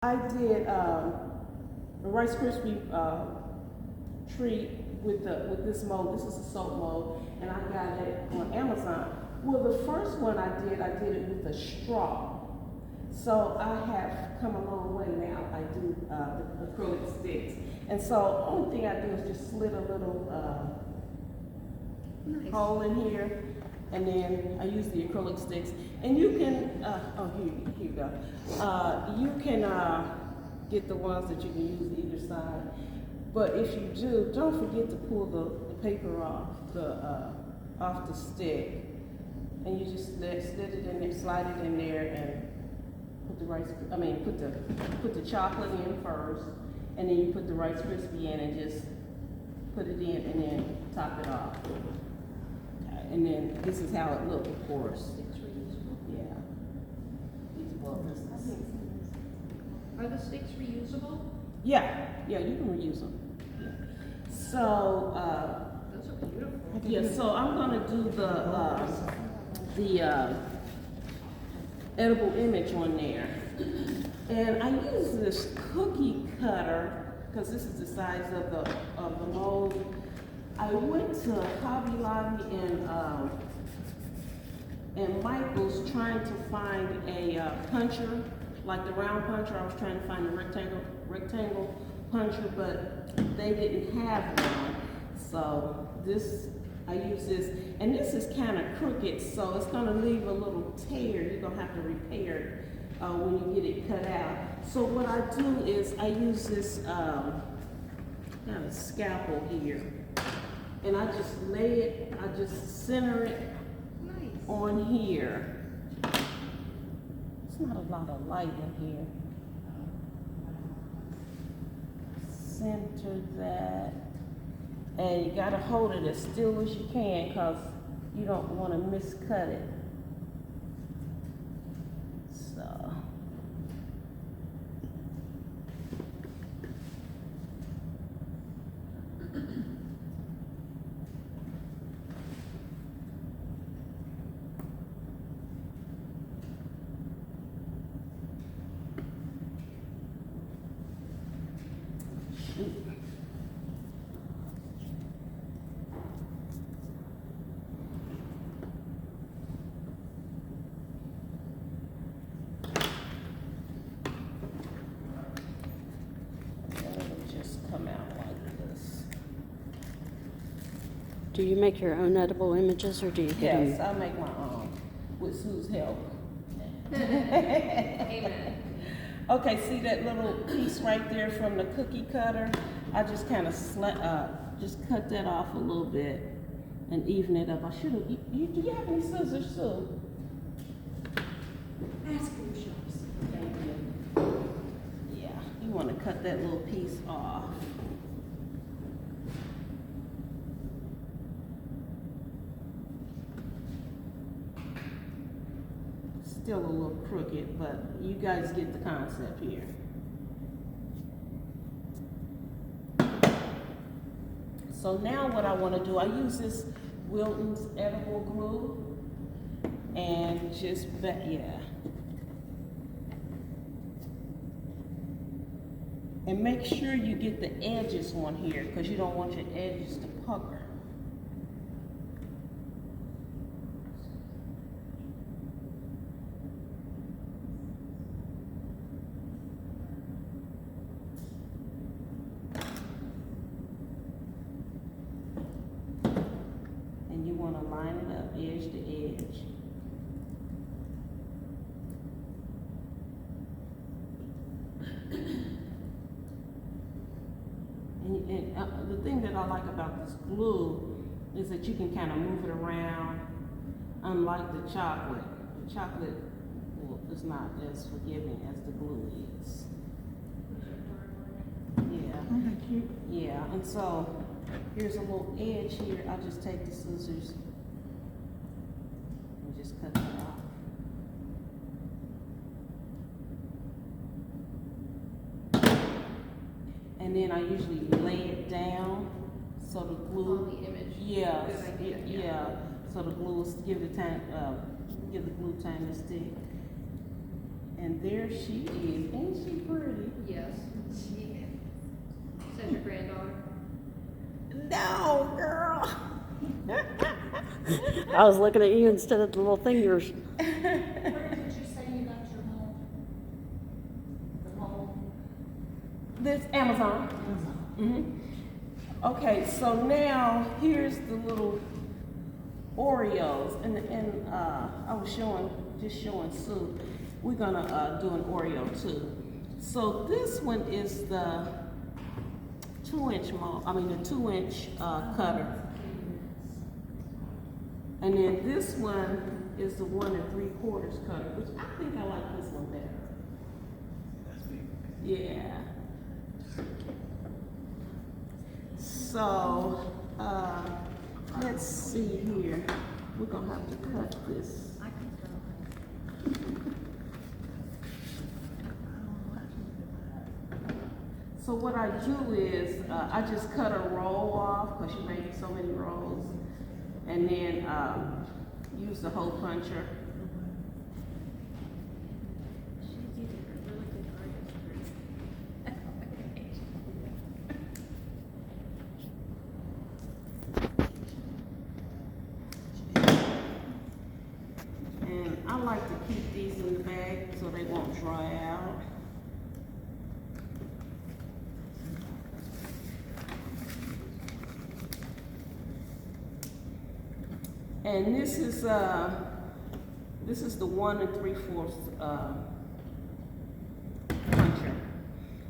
I did a Rice Krispie treat with this mold. This is a soap mold, and I got it on Amazon. Well, the first one I did it with a straw. So I have come a long way now. I do the acrylic sticks, and so only thing I do is just slit a little Nice. hole in here, and then I use the acrylic sticks. And you can, here you go. You can get the ones that you can use either side. But if you do, don't forget to pull the paper off the stick. And you just slit it in there, slide it in there, and put the chocolate in first, and then you put the Rice Krispie in and just put it in and then top it off. Okay, and then this is how it looks, of course. Yeah. Are the sticks reusable? Yeah, you can reuse them. Yeah. So, Those are beautiful. yeah, so I'm gonna do the edible image on there. And I use this cookie cutter, because this is the size of the mold. I went to Hobby Lobby and Michael's trying to find a puncher, like the round puncher. I was trying to find a rectangle puncher, but they didn't have one. So I use this, and this is kind of crooked, so it's gonna leave a little tear. You're gonna have to repair it when you get it cut out. So what I do is I use this kind of scalpel here, and I just lay it, I just center it Nice. on here. There's not a lot of light in here. Center that. And you gotta hold it as still as you can, because you don't want to miscut it. So. Do you make your own edible images, or do you get Yes, them? I make my own with Sue's help. Amen. Okay, see that little piece right there from the cookie cutter? I just kind of just cut that off a little bit and even it up. I should have. Do you have any scissors, Sue? Ask for your shops. Thank you. Yeah, you want to cut that little piece off. Still a little crooked, but you guys get the concept here. So now what I want to do, I use this Wilton's edible glue and just, and make sure you get the edges on here, because you don't want your edges to pucker. And you want to line it up edge to edge. And the thing that I like about this glue is that you can kind of move it around, unlike the chocolate. The chocolate is not as forgiving as the glue is. Yeah. Thank you. Yeah, and so here's a little edge here. I just take the scissors and just cut that off. And then I usually lay it down so the glue. On the image. Yeah, Good idea, yeah. So the glue will give the glue time to stick. And there she is. Ain't she pretty? Yes. Is that your granddaughter? No, girl. I was looking at you instead of the little fingers. Where did you say you got your mold? The mold? This Amazon. Okay, so now here's the little Oreos, and I was just showing Sue. We're gonna do an Oreo too. So this one is the 2-inch mold. I mean the 2-inch cutter, and then this one is the 1 3/4 cutter, which I think I like this one better. Yeah. So, let's see here. We're gonna have to cut this. I can So what I do is, I just cut a roll off, because you make so many rolls, and then use the hole puncher. And I like to keep these in the bag so they won't dry out. And this is the 1 3/4 puncher.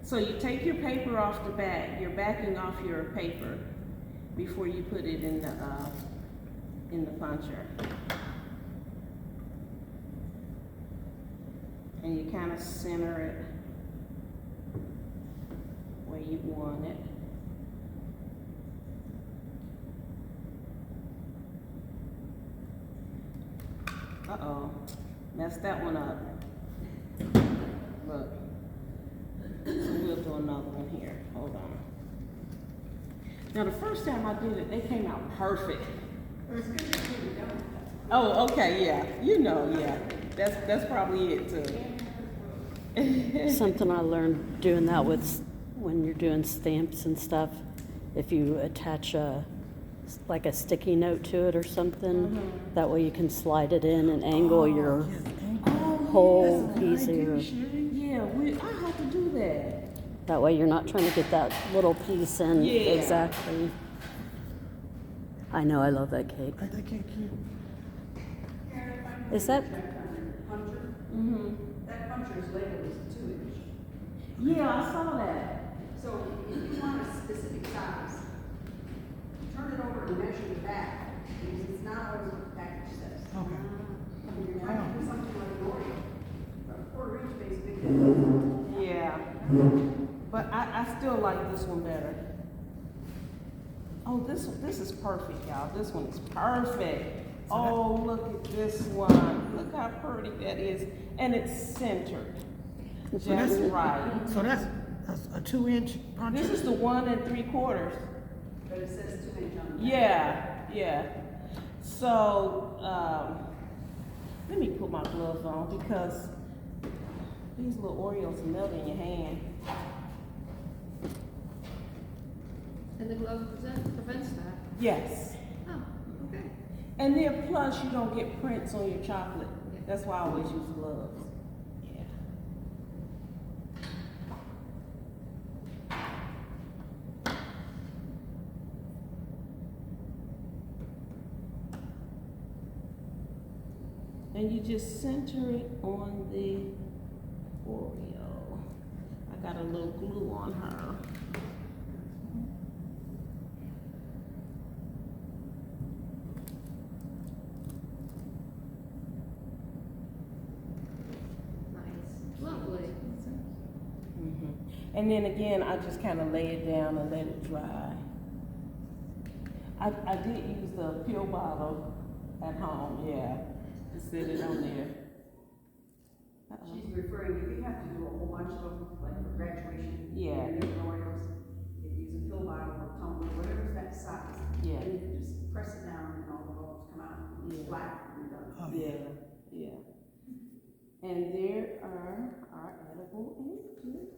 So you take your paper off the back. You're backing off your paper before you put it in the puncher. And you kind of center it where you want it. Uh-oh, messed that one up. Look, so we'll do another one here, hold on. Now the first time I did it, they came out perfect. Oh, okay, yeah, yeah, that's probably it too. Something I learned doing that with when you're doing stamps and stuff. If you attach like a sticky note to it or something, that way you can slide it in and angle your hole easier. Yeah, I have to do that. That way you're not trying to get that little piece in exactly. I know, I love that cake. I think cute. Is that? That puncher is labeled as 2-inch. Yeah, I saw that. So if you want a specific size, turn it over and measure the back, because it's not always what the package says. Okay. When you're trying to do something like an Oreo, a 1/4 inch makes a big difference. Yeah, but I still like this one better. Oh, this is perfect, y'all. This one is perfect. Oh, look at this one. Look how pretty that is. And it's centered. Just right. So that's a 2-inch puncher? This is the 1 3/4. But it says 2-inch on the back. Yeah. So, let me put my gloves on because these little Oreos melt in your hand. And the glove prevents that. Yes. Oh, okay. And then plus you don't get prints on your chocolate. That's why I always use gloves. Yeah. And you just center it on the Oreo. I got a little glue on her. Nice. Lovely. And then again, I just kind of lay it down and let it dry. I did use the pill bottle at home, yeah, to set it on there. She's referring, if you have to do a whole bunch of them, like for graduation. Yeah. And different Oreos, if you use a pill bottle or tumbler, whatever's that size. Yeah. And you can just press it down and all the bubbles come out. It's Yeah. flat and you're done. Oh, Yeah, yeah. And there are our edible images.